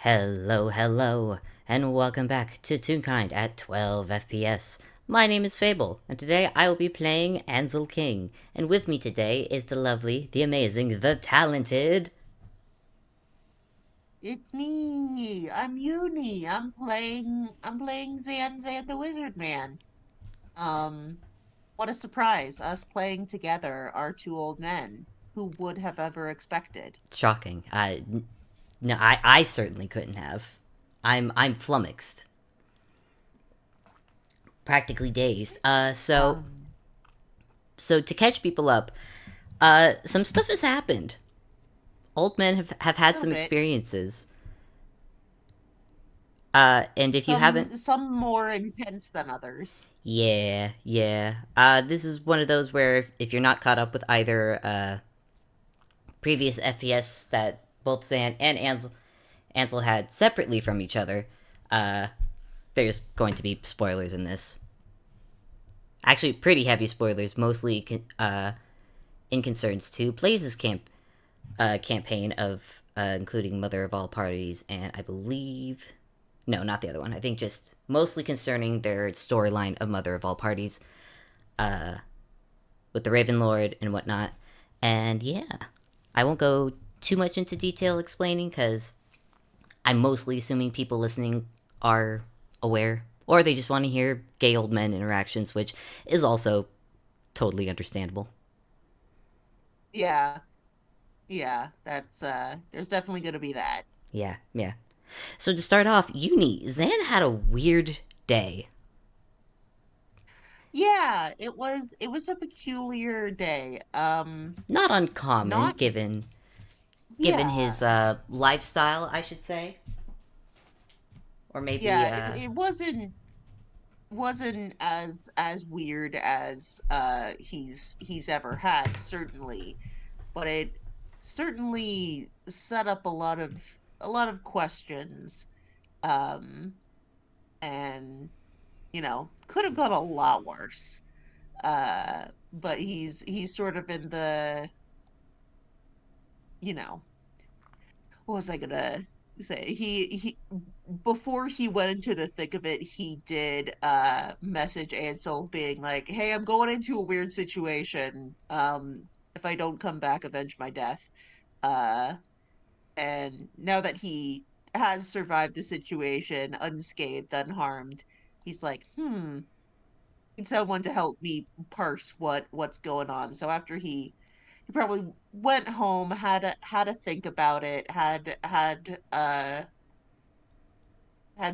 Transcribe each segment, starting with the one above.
Hello, and welcome back to Toonkind at 12 FPS. My name is Fable, and today I will be playing Ansel King. And with me today is the lovely, the amazing, the talented... It's me. I'm Uni. I'm playing Zan the Wizard Man. Um, what a surprise, us playing together are two old men. Who would have ever expected? Shocking. No, I certainly couldn't have. I'm flummoxed. Practically dazed. Um, So to catch people up, some stuff has happened. Old men have a had little some bit. experiences. And if you haven't... Some more intense than others. Yeah. This is one of those where if you're not caught up with either previous FPS that both Zan and Ansel had separately from each other, uh, there's going to be spoilers in this. Actually, pretty heavy spoilers, mostly in concerns to Blaze's campaign of including Mother of All Parties, and I believe... No, not the other one. I think just mostly concerning their storyline of Mother of All Parties, with the Raven Lord and whatnot. And yeah, I won't go too much into detail explaining because I'm mostly assuming people listening are aware, or they just want to hear gay old men interactions, which is also totally understandable. Yeah, yeah. That's there's definitely gonna be that. Yeah. So to start off, Uni, Zan had a weird day. Yeah, it was a peculiar day. Not uncommon, Not given yeah. his lifestyle, I should say, or maybe Yeah, it wasn't as weird as he's ever had, certainly, but it certainly set up a lot of questions, um and could have gone a lot worse. But he's sort of in the, you know what was I gonna say? He before he went into the thick of it, he did message Ansel being like, "Hey, I'm going into a weird situation. If I don't come back, avenge my death." Uh, and now that he has survived the situation unscathed, unharmed, he's like, need someone to help me parse what's going on. So after he probably went home, had to think about it, had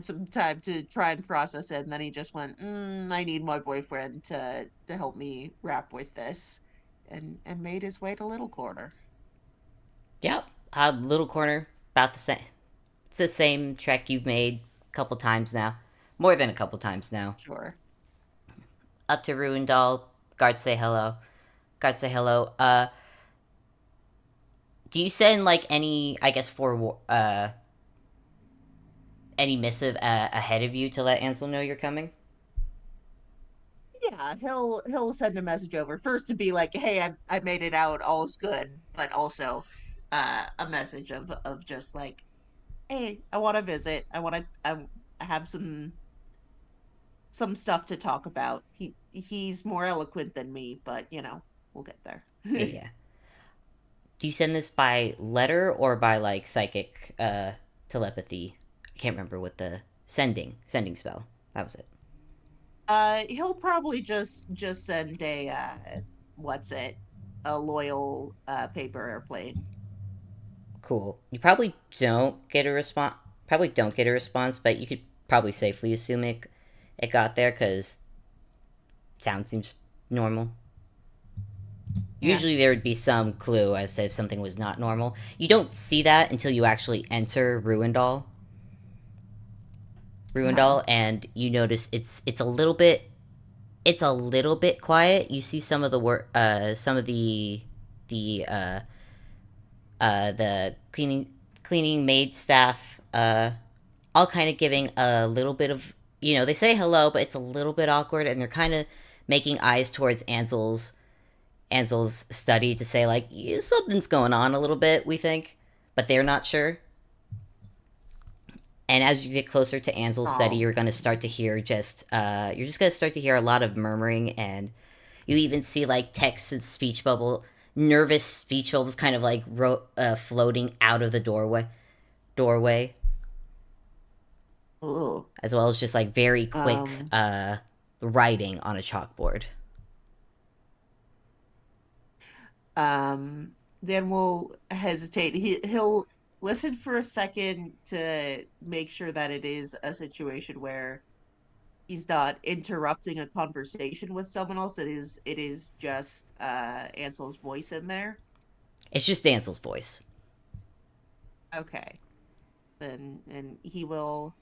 some time to try and process it, and then he just went, I need my boyfriend to help me rap with this, and made his way to Little Corner. yep, little corner, about the same. It's the same trek you've made a couple times now, more than a couple times now. Sure. Up to Ruindal, guards say hello. Guards say hello. Do you send like any, I guess, for any missive ahead of you to let Ansel know you're coming? Yeah, he'll send a message over first to be like, "Hey, I made it out, all's good," but also a message of just like, "Hey, I want to visit. I have some stuff to talk about." He's more eloquent than me, but we'll get there. Yeah. Do you send this by letter or by like psychic telepathy? I can't remember what the sending spell. That was it. He'll probably just send a what's it? A loyal paper airplane. Cool. You probably don't get a response. Probably don't get a response, but you could probably safely assume it got there because sound seems normal. Yeah. Usually there would be some clue as to if something was not normal. You don't see that until you actually enter Uh-huh. and you notice it's a little bit quiet. You see some of the work, some of the the cleaning maid staff, all kind of giving a little bit of, they say hello, but it's a little bit awkward, and they're kind of making eyes towards Ansel's study to say like, yeah, something's going on a little bit. We think, but they're not sure. And as you get closer to Ansel's study, Oh. you're going to start to hear you're just going to start to hear a lot of murmuring, and you even see like text and speech bubble, nervous speech bubbles kind of like floating out of the doorway, Ooh. as well as just like very quick Um, writing on a chalkboard. um, then we'll hesitate. He'll listen for a second to make sure that it is a situation where he's not interrupting a conversation with someone else. It is just Ansel's voice in there. It's just Ansel's voice. Okay. Then and he will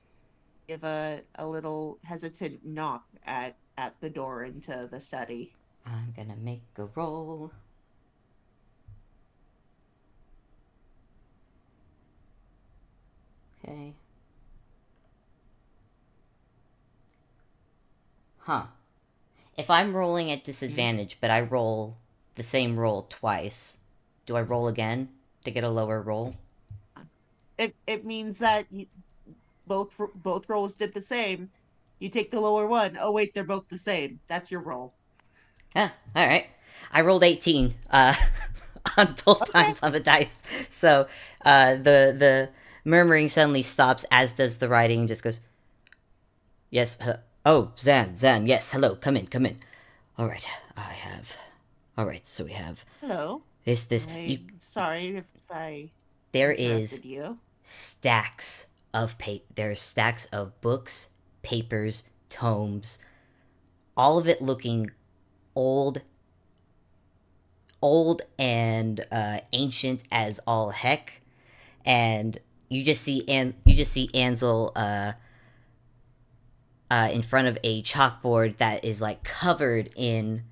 give a little hesitant knock at the door into the study. I'm gonna make a roll. Okay. Huh. If I'm rolling at Mhm. disadvantage, but I roll the same roll twice, do I roll again to get a lower roll? It means that both rolls did the same. You take the lower one. Oh wait, they're both the same. That's your roll. Yeah, alright. I rolled 18 on both Okay. times on the dice. So the murmuring suddenly stops, as does the writing, and just goes, yes, oh, Zan, yes, hello, come in, come in. Alright, I have. Alright, so we have Hello. you. I'm sorry if I There is interrupted you. stacks of there's stacks of books, papers, tomes, all of it looking old and ancient as all heck. And you just see Ansel in front of a chalkboard that is like covered in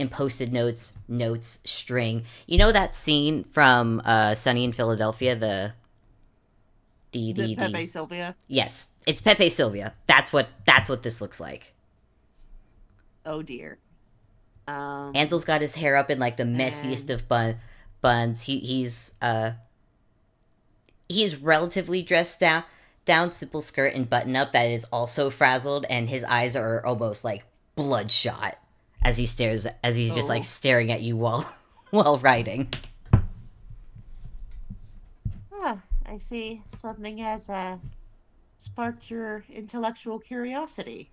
post-it notes, string. You know that scene from Sunny in Philadelphia, The the Pepe Sylvia. yes, it's Pepe Sylvia. That's what this looks like. Oh dear. Ansel's got his hair up in like the messiest And of buns. He's relatively dressed down, simple skirt and button up that is also frazzled, and his eyes are almost like bloodshot as he's just like oh, staring at you while while writing. I see something has sparked your intellectual curiosity.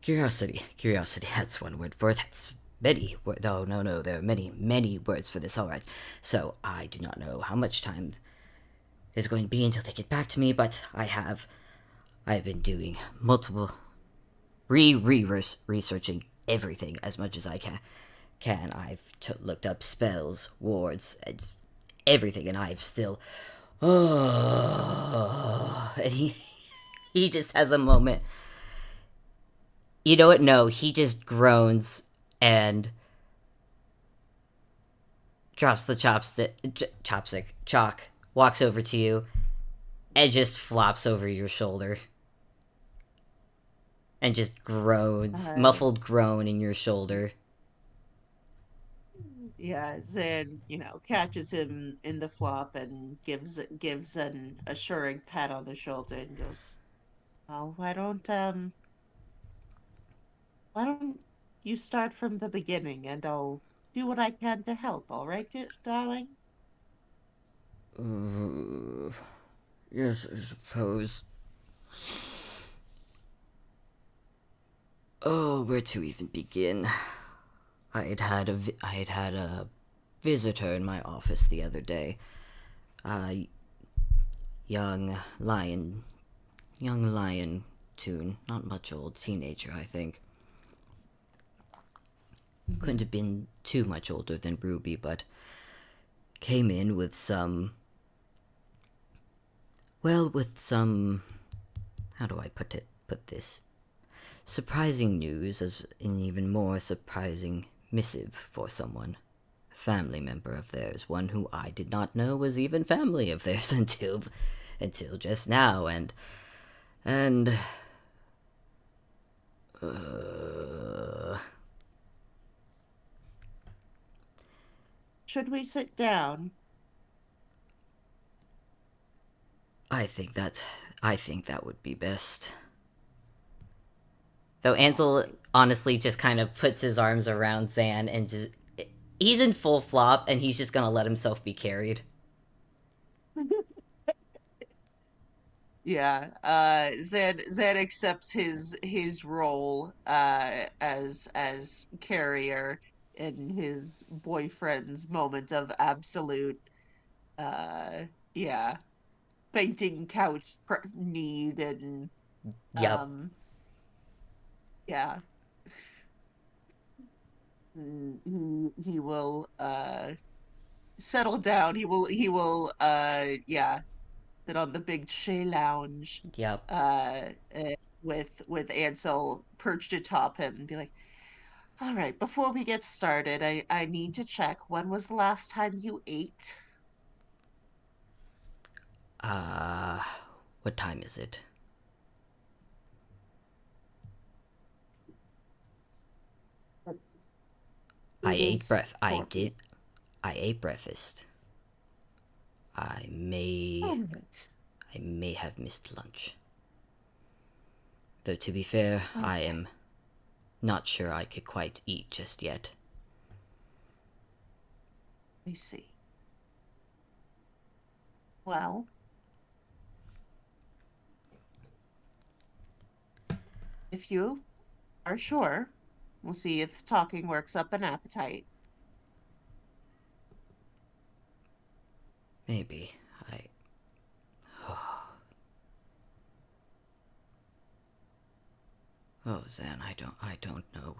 Curiosity. That's one word for it. That's many. No. There are many words for this. All right. So I do not know how much time there's going to be until they get back to me, but I've been doing multiple researching everything as much as I can. I've looked up spells, wards, and everything, and I've still. Oh, and he just has a moment. You know what? No, he just groans and drops the chalk, walks over to you, and just flops over your shoulder, and just groans, Uh, muffled groan in your shoulder. yeah, Zan, catches him in the flop and gives an assuring pat on the shoulder and goes, "Well, why don't you start from the beginning and I'll do what I can to help, all right, darling?" Yes, I suppose. Oh, where to even begin? I had had a visitor in my office the other day. A young lion, young lion tune, not much old, teenager, I think. Couldn't Hmm. have been too much older than Ruby, but came in with with some, how do I put this? Surprising news, as an even more surprising missive for someone. Family member of theirs, one who I did not know was even family of theirs until just now, and uh, Should we sit down? I think that I think that would be best. Though All Ansel right. honestly just kind of puts his arms around Zan and just. He's in full flop and he's just gonna let himself be carried. Yeah, Zed accepts his role as carrier in his boyfriend's moment of absolute uh yeah, fainting couch need and Yup, um yeah, he will settle down. He will yeah, sit on the big Shea lounge yup. with Ansel perched atop him and be like, all right, before we get started, I need to check when was the last time you ate? Uh, what time is it? I It ate is breath. 4 p.m. I ate breakfast. I All may. right. I may have missed lunch. Though to be fair, I Okay, am not sure I could quite eat just yet. I see. Well, if you are sure, we'll see if talking works up an appetite. Maybe. I. Oh, Zan, I don't know.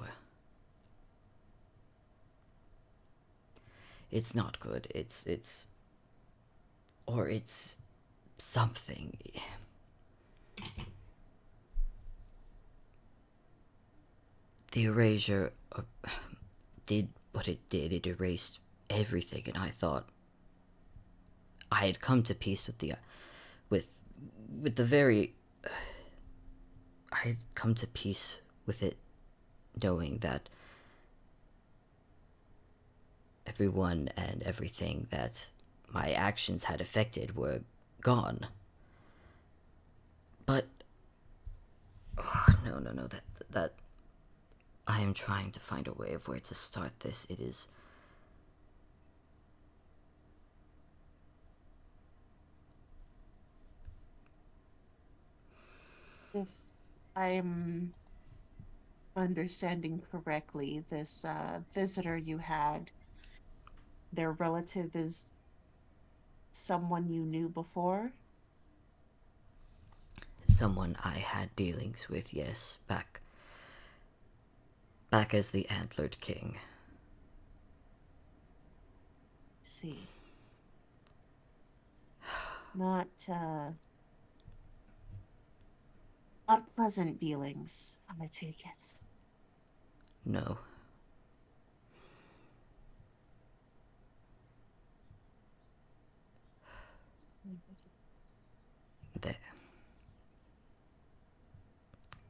It's not good. Or it's something. The erasure did what it did. It erased everything, and I thought I had come to peace with with with the very. I had come to peace with it, knowing that everyone and everything that my actions had affected were gone. But no, no, no. That I am trying to find a way of where to start this. It is. If I'm understanding correctly, this visitor you had, their relative is someone you knew before? Someone I had dealings with, yes, back as the antlered king. See, not not pleasant dealings, I take it. No, they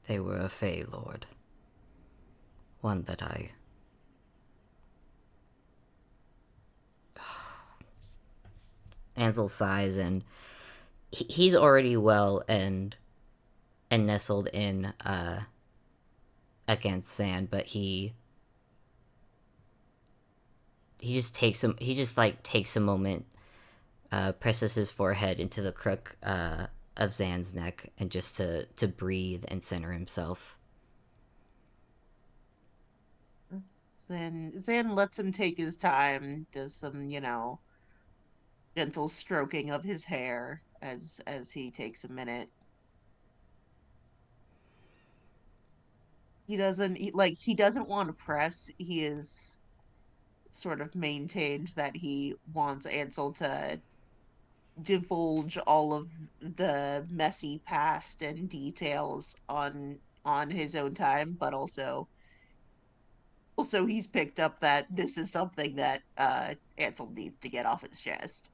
they were a Fey Lord, one that I. Ansel sighs and he's already well and nestled in against Sand, but he just takes him. He just like takes a moment, presses his forehead into the crook of Zan's neck, and just to breathe and center himself. Zan lets him take his time, does some, gentle stroking of his hair as he takes a minute. He doesn't want to press. He is sort of maintained that he wants Ansel to divulge all of the messy past and details on his own time, but also he's picked up that this is something that Ansel needs to get off his chest.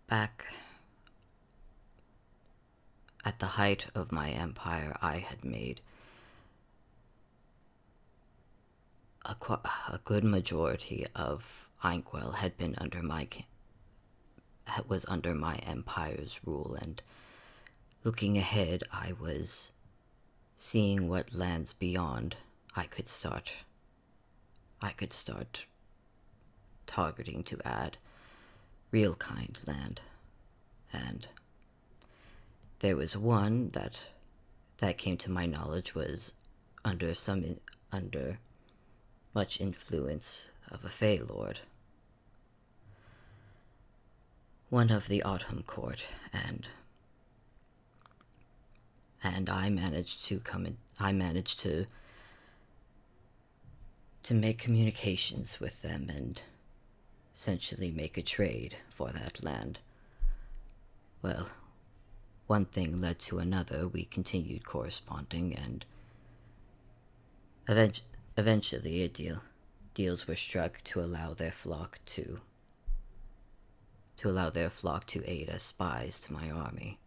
Back at the height of my empire, I had made a good majority of Inkwell had been was under my empire's rule, and looking ahead, I was seeing what lands beyond I could start. I could start targeting to add real kind land, and there was one that came to my knowledge was under much influence of a Fey Lord, one of the Autumn Court, and I managed to make communications with them and essentially make a trade for that land. Well, one thing led to another. We continued corresponding, and eventually deals were struck to allow their flock to aid as spies to my army.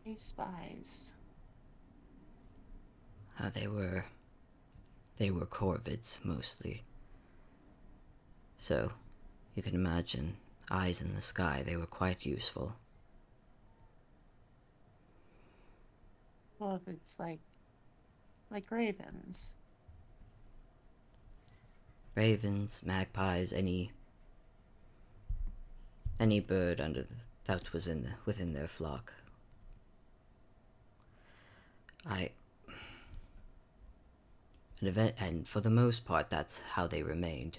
These spies. They were corvids mostly. So, you can imagine, eyes in the sky, they wwere quite useful. Well, it's like ravens. Ravens, magpies, any bird that was within their flock. And for the most part, that's how they remained.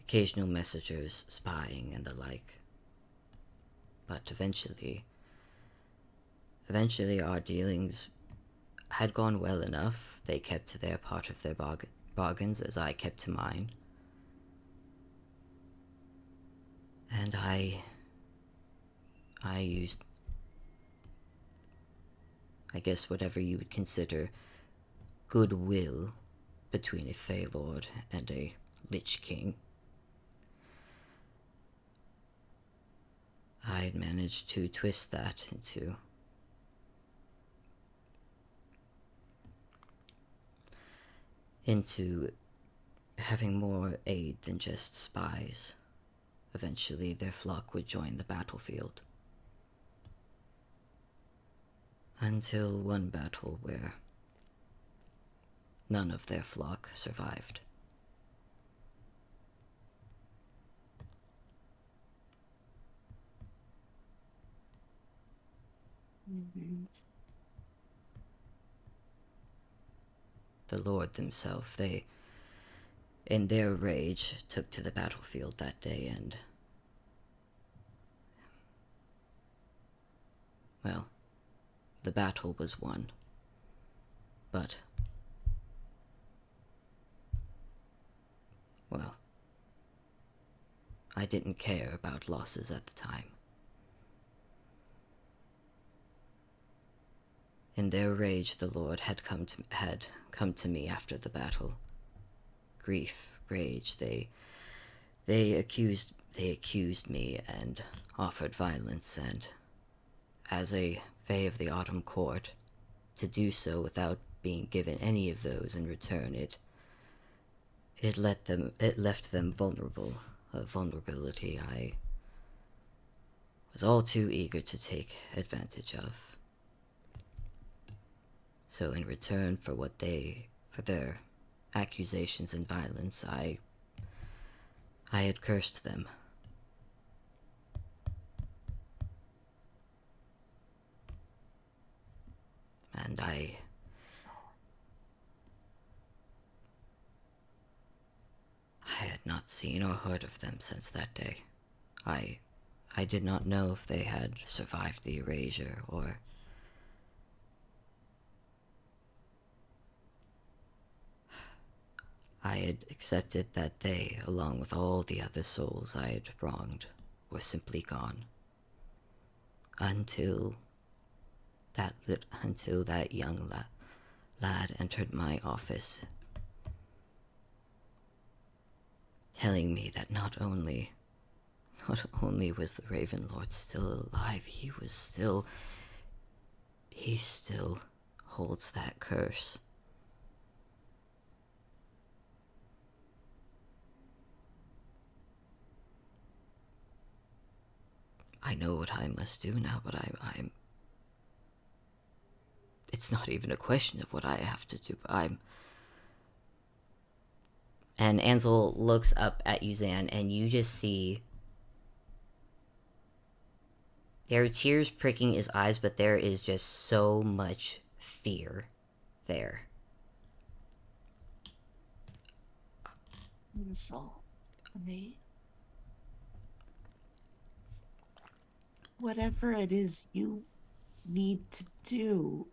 Occasional messengers, spying, and the like. But eventually, our dealings had gone well enough. They kept to their part of their bargains, as I kept to mine. And I used, I guess, whatever you would consider goodwill between a Fey Lord and a Lich King. I had managed to twist that into having more aid than just spies. Eventually, their flock would join the battlefield. Until one battle where none of their flock survived. Mm-hmm. The Lord themselves, they, in their rage, took to the battlefield that day, and well, the battle was won. But well, I didn't care about losses at the time. In their rage, the Lord had come to me after the battle. Grief, rage, they accused me and offered violence, and as a Fae of the Autumn Court, to do so without being given any of those in return, it left them vulnerable. A vulnerability I was all too eager to take advantage of. So in return for their accusations and violence, I had cursed them. And I had not seen or heard of them since that day. I did not know if they had survived the erasure, or I had accepted that they, along with all the other souls I had wronged, were simply gone. Until that young lad entered my office, telling me that not only was the Raven Lord still alive, he still holds that curse. I know what I must do now, but I'm. It's not even a question of what I have to do, but I'm. And Ansel looks up at Yuzan, and you just see. There are tears pricking his eyes, but there is just so much fear there. Ansel, honey, whatever it is you need to do,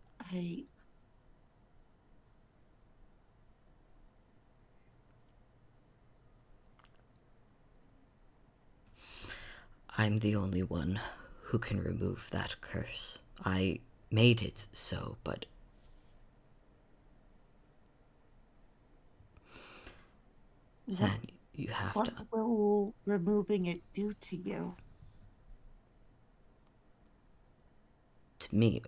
I'm the only one who can remove that curse. I made it so, but what Zan, you have what to. will removing it do to you? To me,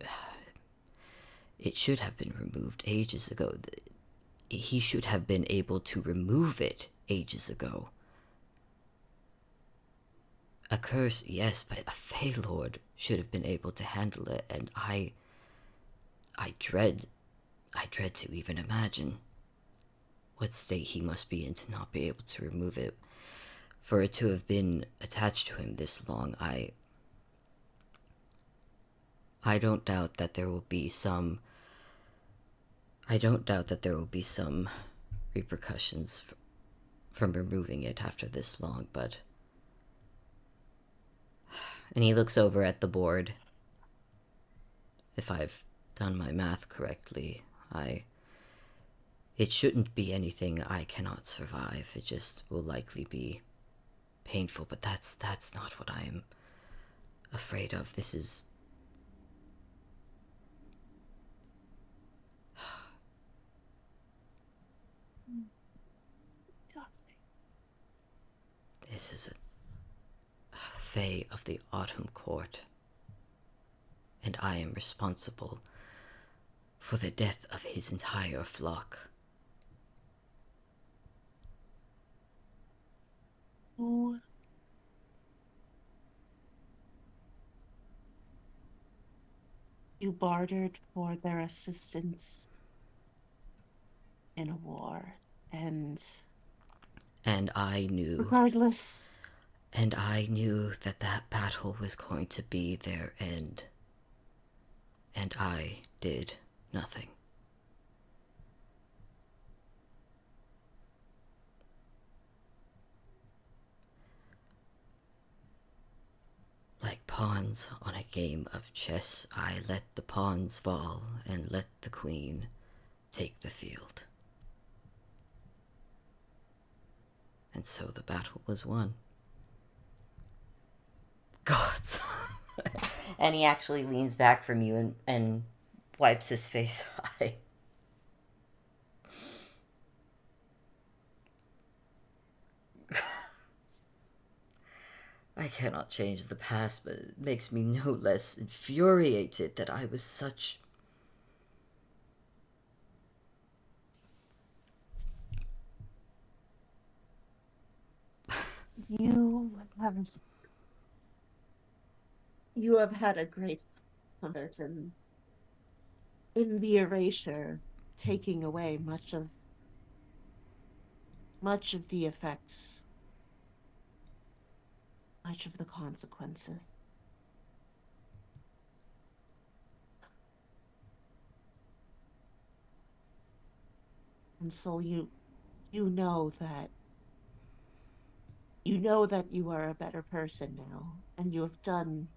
it should have been removed ages ago. He should have been able to remove it ages ago. A curse, yes, but a Fey Lord should have been able to handle it, and I dread, I dread to even imagine what state he must be in to not be able to remove it. For it to have been attached to him this long, I don't doubt that there will be some. I don't doubt that there will be some repercussions from removing it after this long, but. And he looks over at the board. If I've done my math correctly, I. It shouldn't be anything I cannot survive. It just will likely be painful, but that's not what I am afraid of. This is. Darling. This is a Fae of the Autumn Court, and I am responsible for the death of his entire flock. Who you bartered for their assistance in a war, and And I knew, regardless, and I knew that that battle was going to be their end, and I did nothing. Like pawns on a game of chess, I let the pawns fall and let the queen take the field. And so the battle was won. Gods. And he actually leans back from you and wipes his face. I cannot change the past, but it makes me no less infuriated that I was such. you have you have had a great conversion in the erasure, taking away much of the effects, much of the consequences. And so you know that you are a better person now, and you have done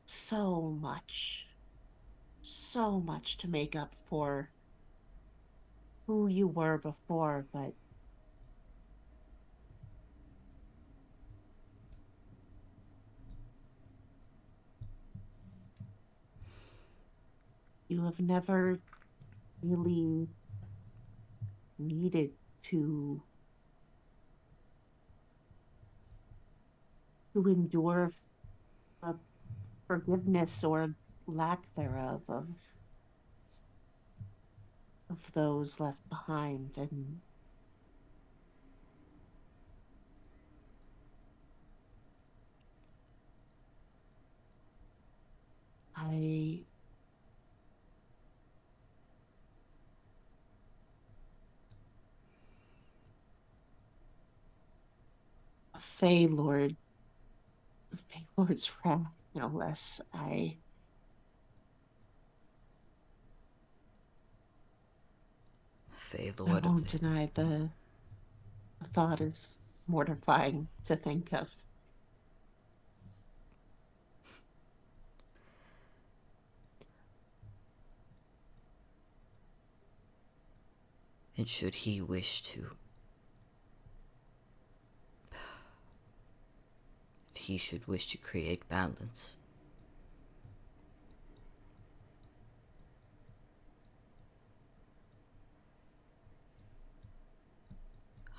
so much, so much to make up for who you were before, but you have never really needed to endure forgiveness or lack thereof of of those left behind, and I Fey Lord Lord's wrath, no less. Fey I Lord of won't the. deny the thought is mortifying to think of. And should he wish to. If he should wish to create balance,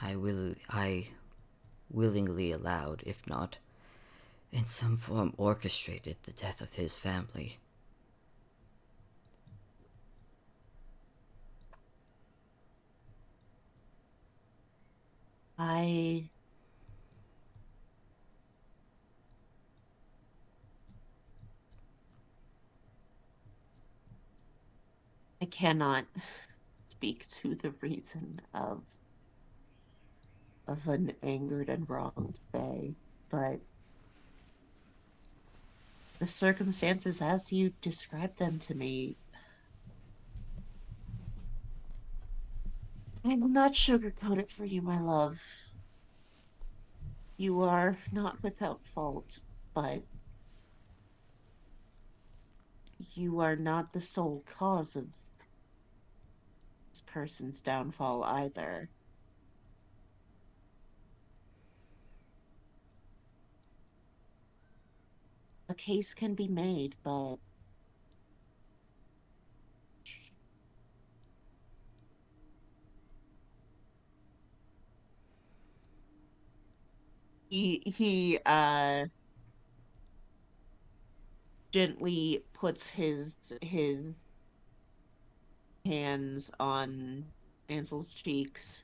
I willingly allowed, if not in some form orchestrated, the death of his family. I I cannot speak to the reason of an angered and wronged Fae, but the circumstances as you described them to me, I will not sugarcoat it for you, my love. You are not without fault, but you are not the sole cause of this person's downfall either. A case can be made, but he gently puts his hands on Ansel's cheeks.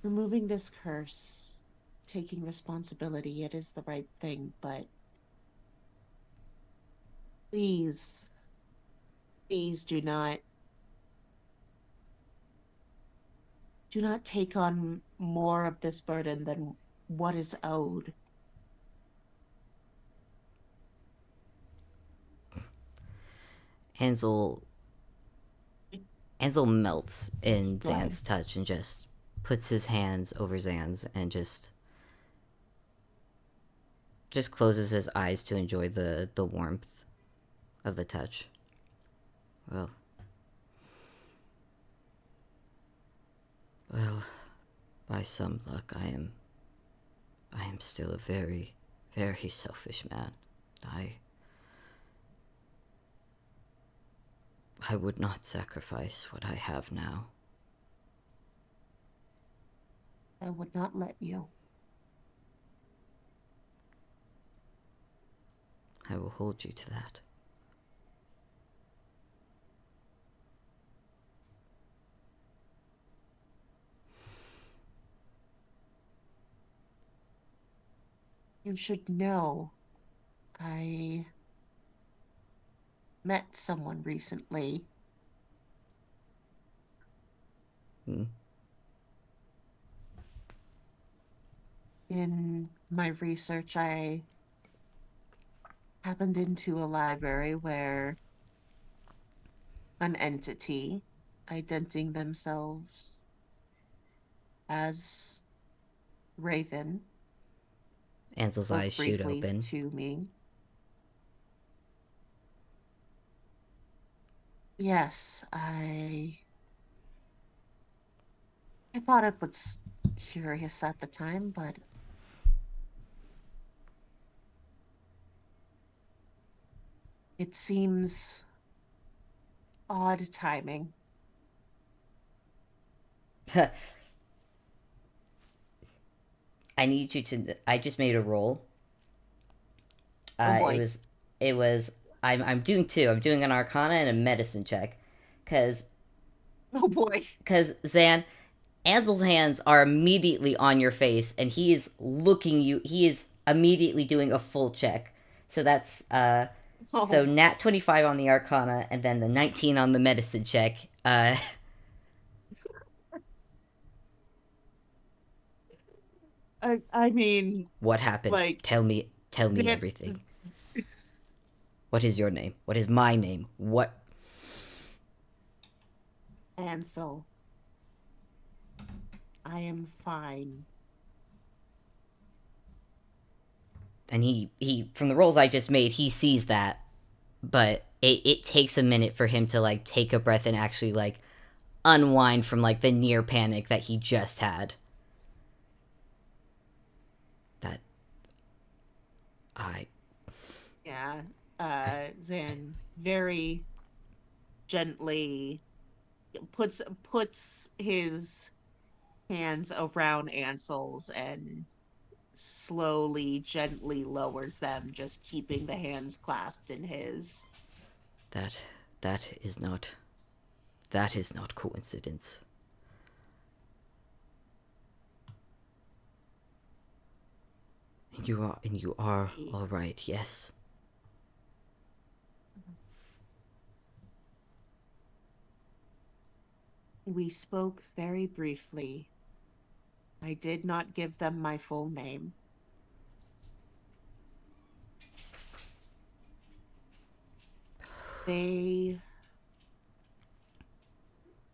Removing this curse, taking responsibility, it is the right thing, but please, please do not take on more of this burden than what is owed. Ansel Ansel melts in Go ahead. Zan's touch and just puts his hands over Zan's and just closes his eyes to enjoy the warmth of the touch. Well, well, by some luck, I am still a very, very selfish man. I I would not sacrifice what I have now. I would not let you. I will hold you to that. You should know I met someone recently. Hmm? In my research, I happened into a library where an entity identifying themselves as Raven Ansel's eyes spoke shoot briefly open. to me. Yes, I thought it was curious at the time, but it seems odd timing. I need you to. I just made a roll. Oh It boy. was It was I'm doing two. I'm doing an Arcana and a Medicine check, cause Oh boy. cause Zan, Ansel's hands are immediately on your face, and he is looking you. He is immediately doing a full check. So that's so Oh, nat 25 on the Arcana, and then the 19 on the Medicine check. I mean, What happened? like, Tell me Dan, everything. What is your name? What is my name? What? Ansel, I am fine. And he from the rolls I just made, he sees that, but it takes a minute for him to like take a breath and actually like unwind from like the near panic that he just had. That I Yeah. Zan very gently puts his hands around Ansel's and slowly, gently lowers them, just keeping the hands clasped in his. that that is not that is not coincidence. And you are all right. Yes. We spoke very briefly. I did not give them my full name. They,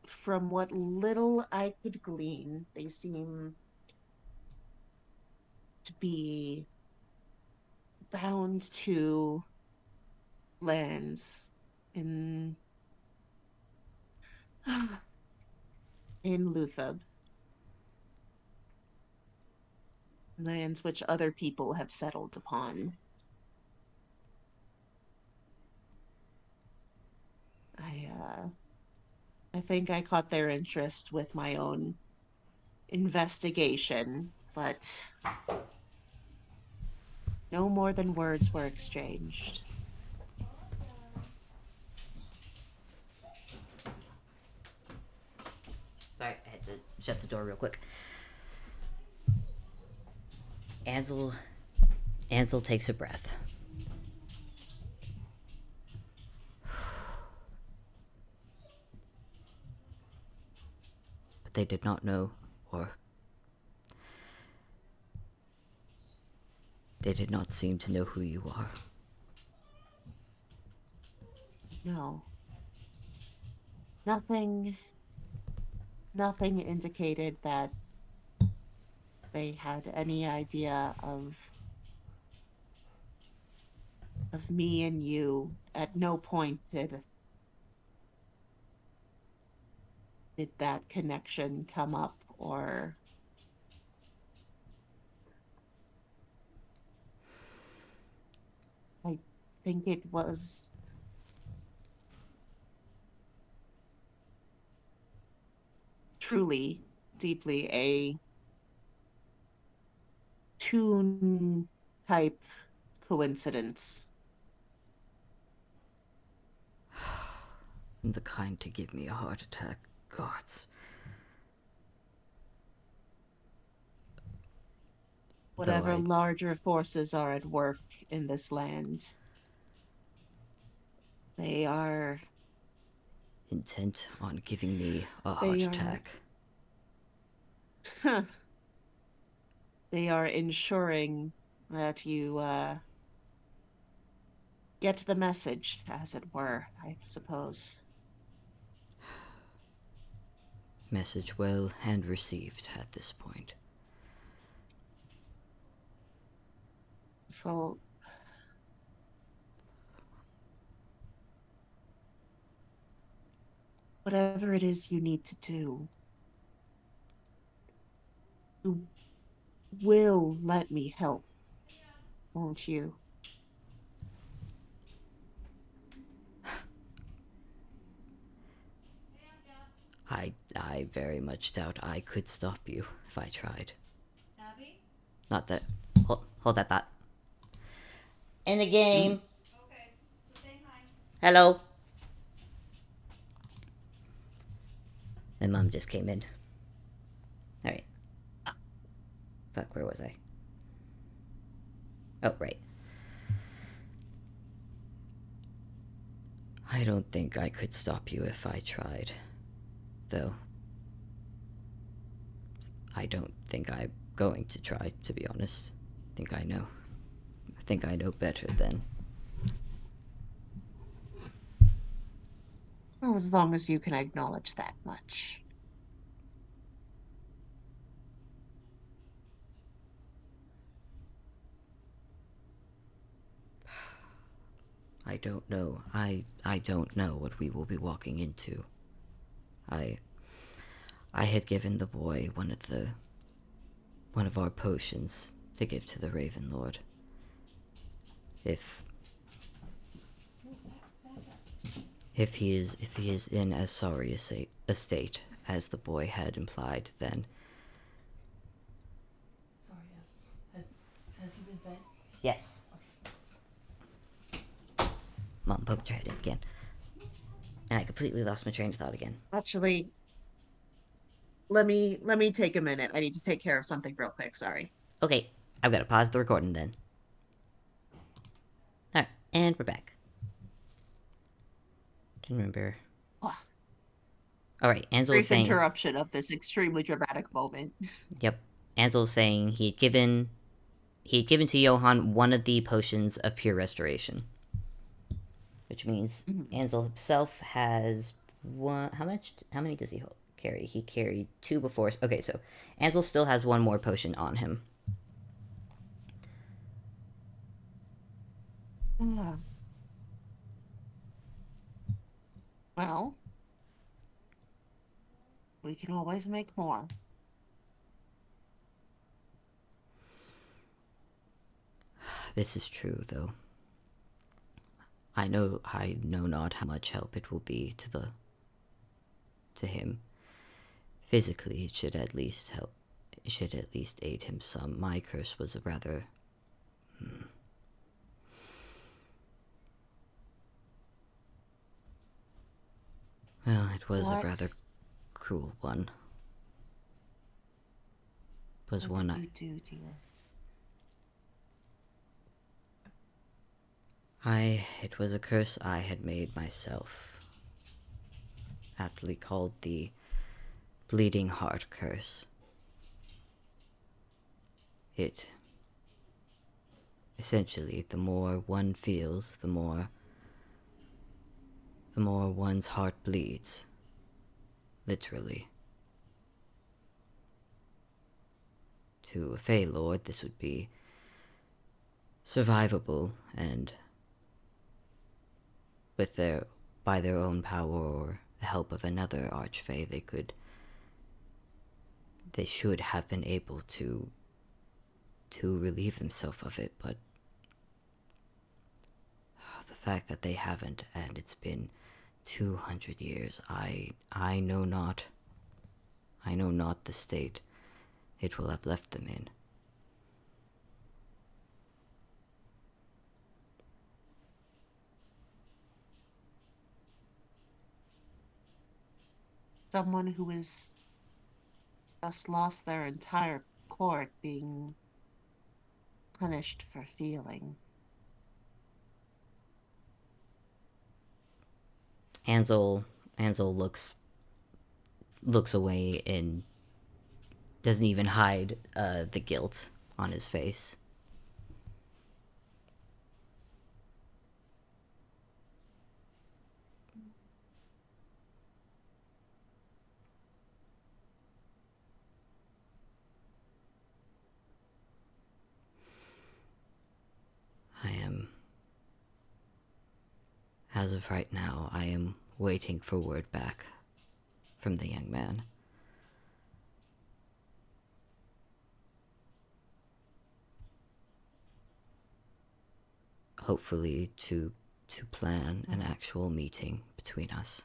from what little I could glean, they seem to be bound to lands in in Luthab, lands which other people have settled upon. I think I caught their interest with my own investigation, but no more than words were exchanged. Sorry, I had to shut the door real quick. Ansel Ansel takes a breath. But they did not know, or they did not seem to know who you are. No, nothing, nothing indicated that they had any idea of me and you. At no point did that connection come up, or I think it was truly, deeply a tune type coincidence. And the kind to give me a heart attack. Gods. Though Whatever I larger forces are at work in this land, they are intent on giving me a they heart are attack. they are ensuring that you get the message, as it were, I suppose. Message well and received at this point. So whatever it is you need to do, you will let me help, won't you? I very much doubt I could stop you if I tried. Not that. Hold that thought. In a Mm. game. Hello. My mom just came in. All right. Fuck, where was I? Oh, right. I don't think I could stop you if I tried. Though. I don't think I'm going to try, to be honest. I think I know. I think I know better than. Oh, as long as you can acknowledge that much. I don't know. I don't know what we will be walking into. I I had given the boy one of our potions to give to the Raven Lord. If if he is in as sorry a state as the boy had implied, then Sorry, has he been fed? yes. Mom poked her head in again, and I completely lost my train of thought again. Actually, let me take a minute. I need to take care of something real quick. Sorry. Okay, I've got to pause the recording then. All right, and we're back. Didn't remember. Oh, All right, Ansel was brief saying. interruption of this extremely dramatic moment. Yep, Ansel was saying he had given to Johann one of the potions of pure restoration, which means Mhm. Ansel himself has one. How much? How many does he carry? He carried two before. Okay, so Ansel still has one more potion on him. Ah, well, we can always make more. This is true, though. I know not how much help it will be to him. Physically, it should at least help. It should at least aid him some. My curse was a rather. Well, it was a What? rather cruel one. It was What did one you do, dear? it was a curse I had made myself. Aptly called the Bleeding Heart Curse. It. Essentially, the more one feels, the more one's heart bleeds. Literally. To a Fey Lord, this would be survivable, and with their by their own power or the help of another Archfey, they should have been able to relieve themselves of it, but the fact that they haven't, and it's been 200 years, I know not. I know not the state it will have left them in. Someone who has just lost their entire court being punished for feeling. Ansel Ansel looks away and doesn't even hide the guilt on his face. I am, as of right now, I am waiting for word back from the young man. Hopefully to plan an actual meeting between us.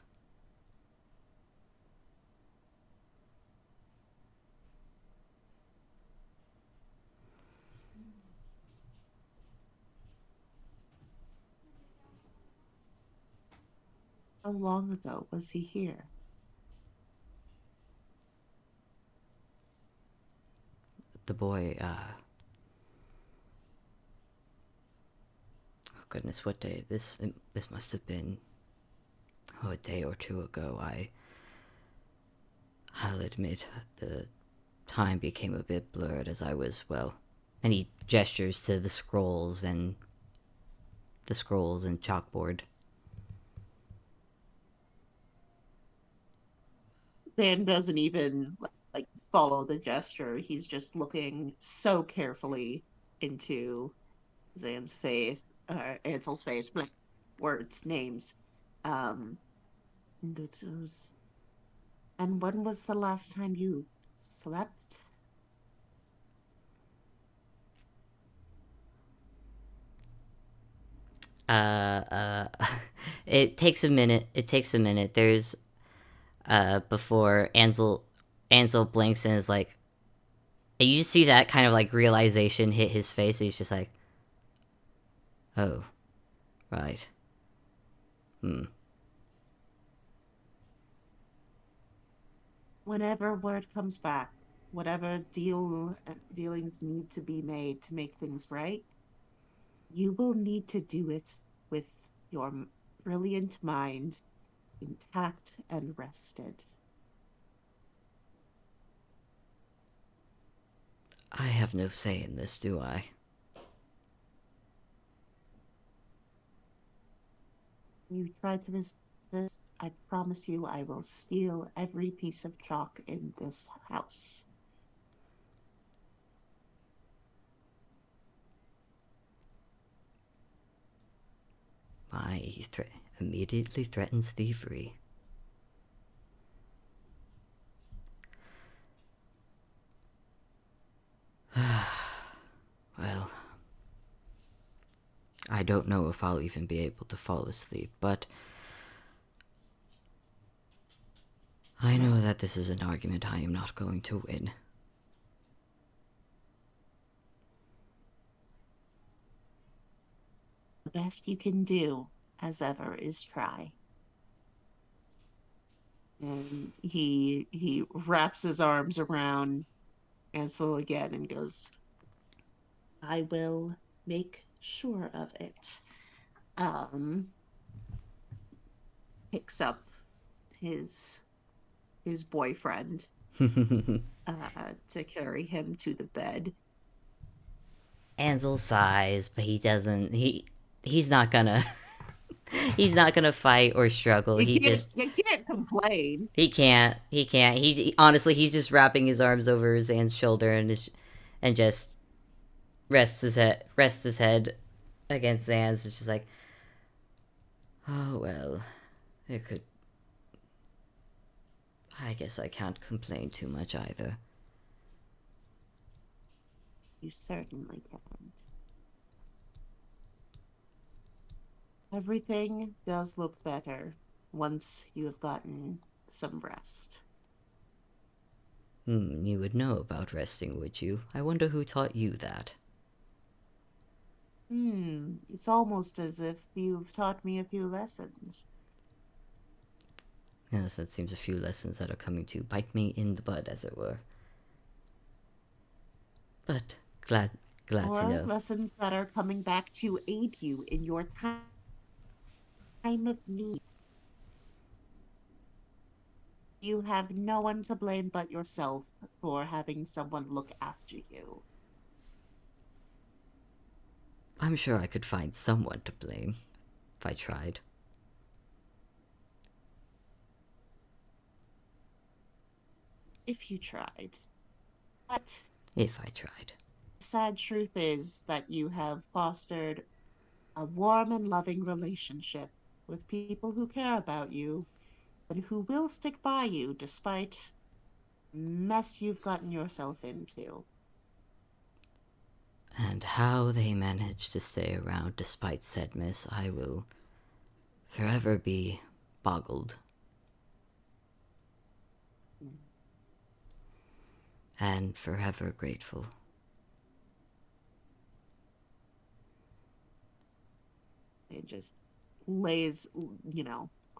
How long ago was he here? The boy, oh goodness, what day? This must have been, oh, a day or two ago. I'll admit, the time became a bit blurred as I was, well, and he gestures to the scrolls and chalkboard. Dan doesn't even like follow the gesture. He's just looking so carefully into Zan's face, Ansel's face, blah, words, names. Um, and it was, and when was the last time you slept? Uh, it takes a minute. It takes a minute. There's, before Ansel blinks and is like, and you just see that kind of like realization hit his face. And he's just like, oh, right. Hmm. Whenever word comes back, whatever dealings need to be made to make things right, you will need to do it with your brilliant mind intact and rested. I have no say in this, do I? You try to resist, I promise you I will steal every piece of chalk in this house. Why, immediately threatens thievery. Well, I don't know if I'll even be able to fall asleep, but I know that this is an argument I am not going to win. The best you can do, as ever, is try. And he wraps his arms around Ansel again and goes, I will make sure of it. Um, Picks up his his boyfriend to carry him to the bed. Ansel sighs, but he doesn't. He's not gonna. He's not gonna fight or struggle. You can't complain. He can't. He can't. Honestly, he's just wrapping his arms over his aunt's shoulder and just rests his head against Zan's. It's just like, oh well, it could. I guess I can't complain too much either. You certainly can't. Everything does look better once you have gotten some rest. You would know about resting, would you? I wonder who taught you that. It's almost as if you've taught me a few lessons. Yes, that seems a few lessons that are coming to bite me in the butt, as it were. But glad to Or know. lessons that are coming back to aid you in your time of need. You have no one to blame but yourself for having someone look after you. I'm sure I could find someone to blame if I tried. If you tried. But If I tried. the sad truth is that you have fostered a warm and loving relationship with people who care about you and who will stick by you despite mess you've gotten yourself into. And how they manage to stay around despite said mess, I will forever be boggled. And forever grateful. It just lays,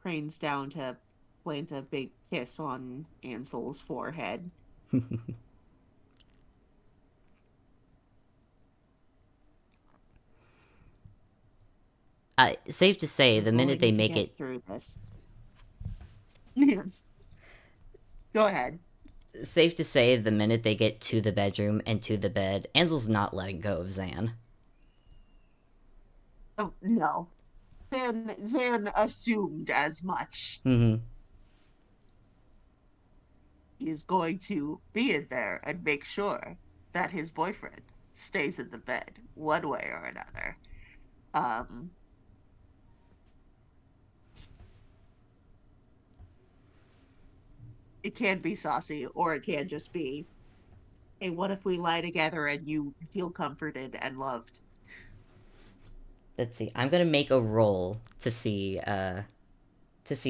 cranes down to plant a big kiss on Ansel's forehead. Safe to say, We're the minute they going to make get it through this. Yeah. Go ahead. safe to say, the minute they get to the bedroom and to the bed, Ansel's not letting go of Zan. Oh, no. Zan assumed as much. Mm-hmm. He's going to be in there and make sure that his boyfriend stays in the bed one way or another. Um, it can be saucy, or it can just be, hey, what if we lie together and you feel comforted and loved? Let's see. I'm gonna make a roll to see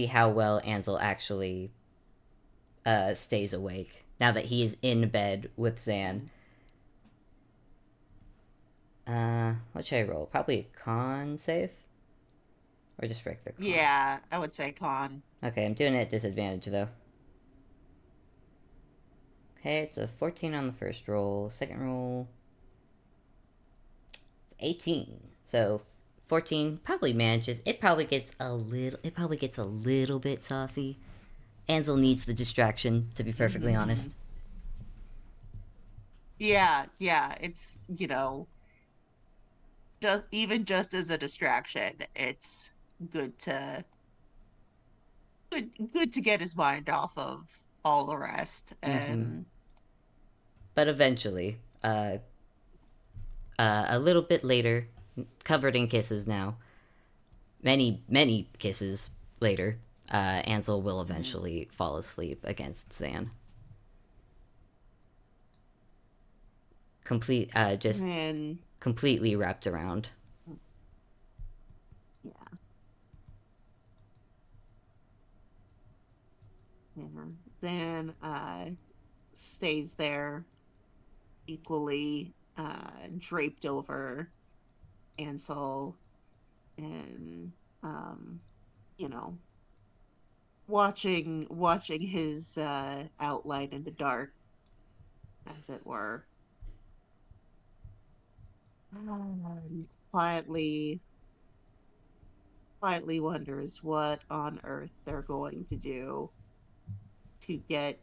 how well Ansel actually stays awake now that he is in bed with Zan. Mm. What should I roll? Probably a con save, or just regular con. Yeah, I would say con. Okay, I'm doing it at disadvantage though. Okay, it's a 14 on the first roll. Second roll, it's 18. So 14 probably manages. It probably gets a little. It probably gets a little bit saucy. Ansel needs the distraction, to be perfectly Mm-hmm. honest. Yeah, yeah, it's, just as a distraction, it's good to good to get his mind off of all the rest. Mm-hmm. And But eventually, a little bit later, covered in kisses now, many kisses later, Ansel will Mhm. eventually fall asleep against Zan. Just then completely wrapped around. yeah, yeah. Then stays there equally draped over Ansel and um you know watching his outline in the dark, as it were, and quietly wonders what on earth they're going to do to get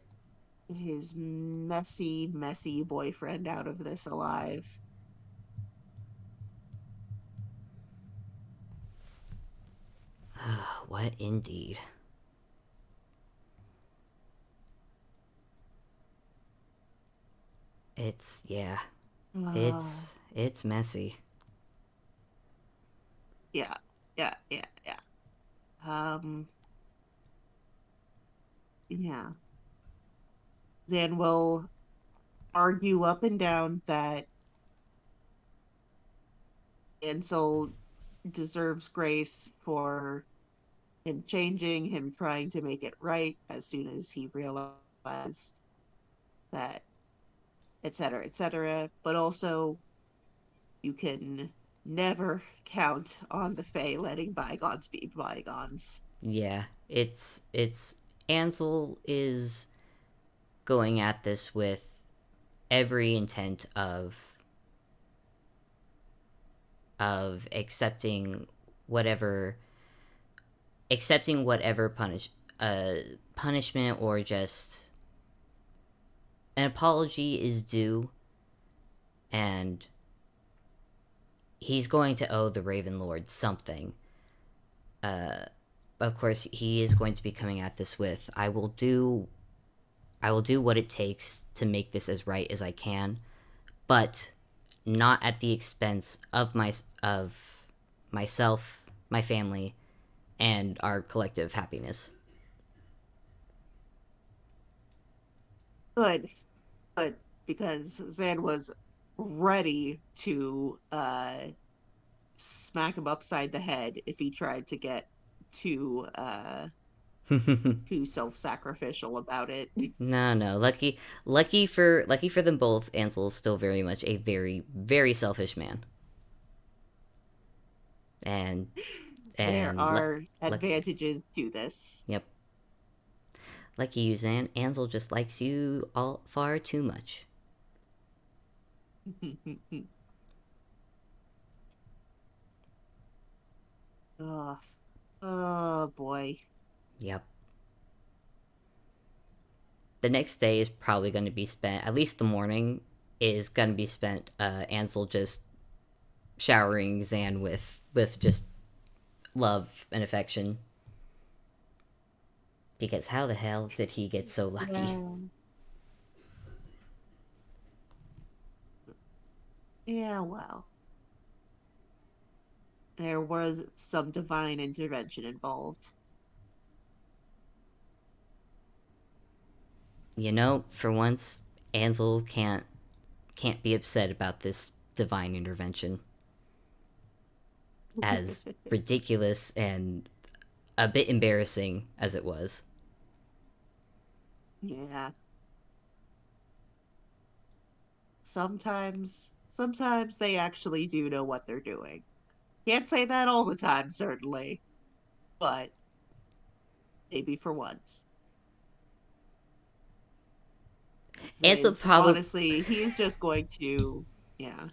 his messy boyfriend out of this alive. What indeed? It's yeah. Uh, It's messy. yeah, yeah. Um, yeah. Then we'll argue up and down that Ansel deserves grace for him changing, him trying to make it right as soon as he realized that, et cetera. But also, you can never count on the Fae letting bygones be bygones. Yeah, it's Ansel is going at this with every intent of whatever accepting whatever punishment or just an apology is due, and he's going to owe the Raven Lord something. Uh, of course, he is going to be coming at this with I will do what it takes to make this as right as I can, but not at the expense of myself, my family, and our collective happiness. Good, good, because Zan was ready to smack him upside the head if he tried to get too too self-sacrificial about it. No, no. Lucky for them both, Ansel's still very much a very, very selfish man. And There And are lucky, advantages to this. yep, lucky you, Zan. Ansel just likes you all far too much. Oh, oh boy. Yep. The next day is probably going to be spent, at least the morning is going to be spent, Ansel just showering Zan with just love and affection. Because how the hell did he get so lucky? Yeah. Yeah, well, there was some divine intervention involved. You know, for once, Ansel can't be upset about this divine intervention. As ridiculous and a bit embarrassing as it was. Yeah. Sometimes they actually do know what they're doing. Can't say that all the time, certainly, but maybe for once. Ansel Says probably honestly, he is just going to, yeah,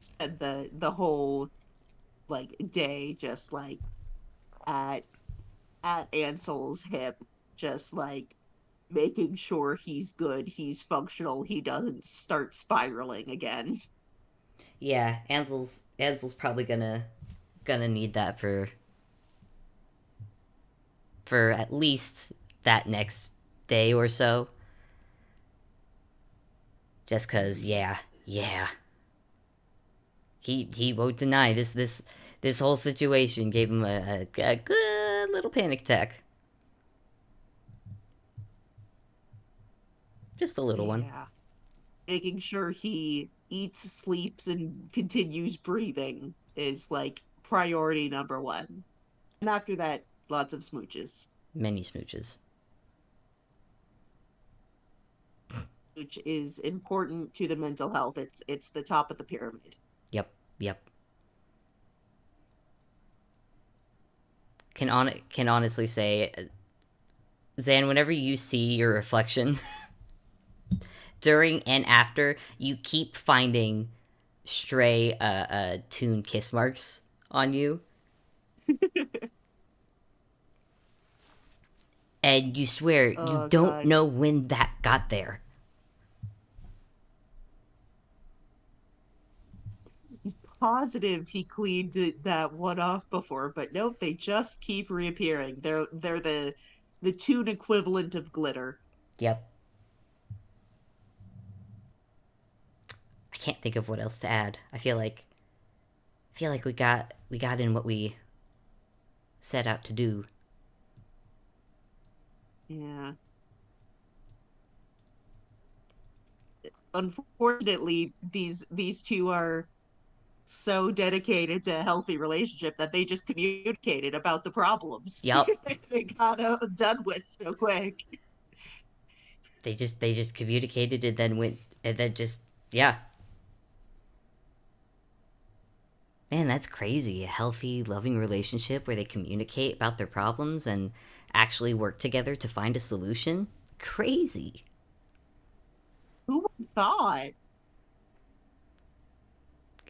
spend the whole like day just like at Ansel's hip, just like making sure he's good, he's functional, he doesn't start spiraling again. yeah, Ansel's probably gonna need that for at least that next day or so. Just cause yeah. He won't deny this whole situation gave him a good little panic attack. Just a little one. Yeah. Making sure he eats, sleeps, and continues breathing is like priority number one. And after that, lots of smooches, Many smooches. which is important to the mental health. It's the top of the pyramid. Yep, yep. Can honestly say, Zan, whenever you see your reflection during and after, you keep finding stray Toon kiss marks on you, and you swear you Oh don't god. know when that got there. He's positive he cleaned that one off before, but nope, they just keep reappearing. They're the tune equivalent of glitter. Yep. I can't think of what else to add. I feel like we got in what we set out to do. Yeah. Unfortunately, these two are so dedicated to a healthy relationship that they just communicated about the problems. Yup. They got done with so quick. They just communicated and then went and then just yeah. Man, that's crazy. A healthy, loving relationship where they communicate about their problems and actually work together to find a solution. Crazy. Who would have thought?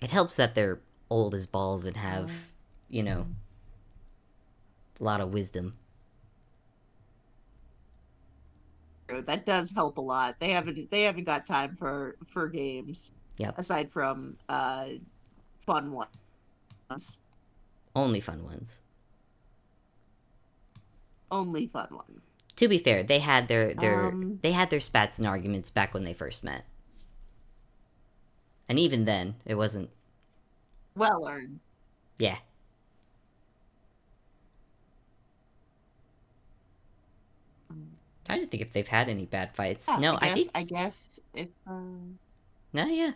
It helps that they're old as balls and Uh, have, you know, a lot of wisdom. that does help a lot. They haven't got time for games Yep. aside from fun ones, Only fun ones. only fun ones. To be fair, they had their Um, they had their spats and arguments back when they first met. And even then, it wasn't well earned. yeah. Trying to think if they've had any bad fights. Yeah, No, I think I guess if no, yeah.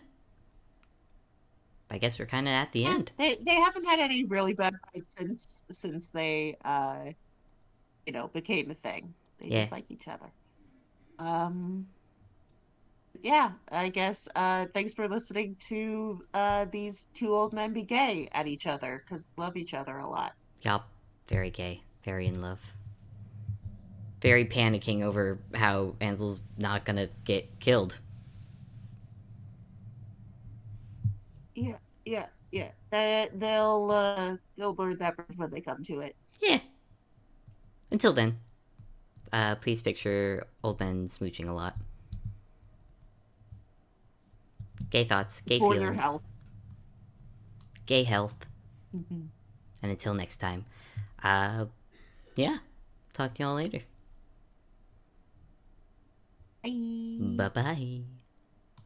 I guess we're kind of at the yeah, end. they haven't had any really bad fights since they became a thing. They Yeah. just like each other. Um, yeah, I guess thanks for listening to these two old men be gay at each other because they love each other a lot. Yup. Very gay. Very in love. Very panicking over how Ansel's not gonna get killed. Yeah, yeah. They'll learn that bridge when they come to it. Yeah. Until then, please picture old men smooching a lot. Gay thoughts, gay For your feelings, health. gay health, Mm-hmm. and until next time, uh, yeah. Talk to y'all later. Bye. Bye bye.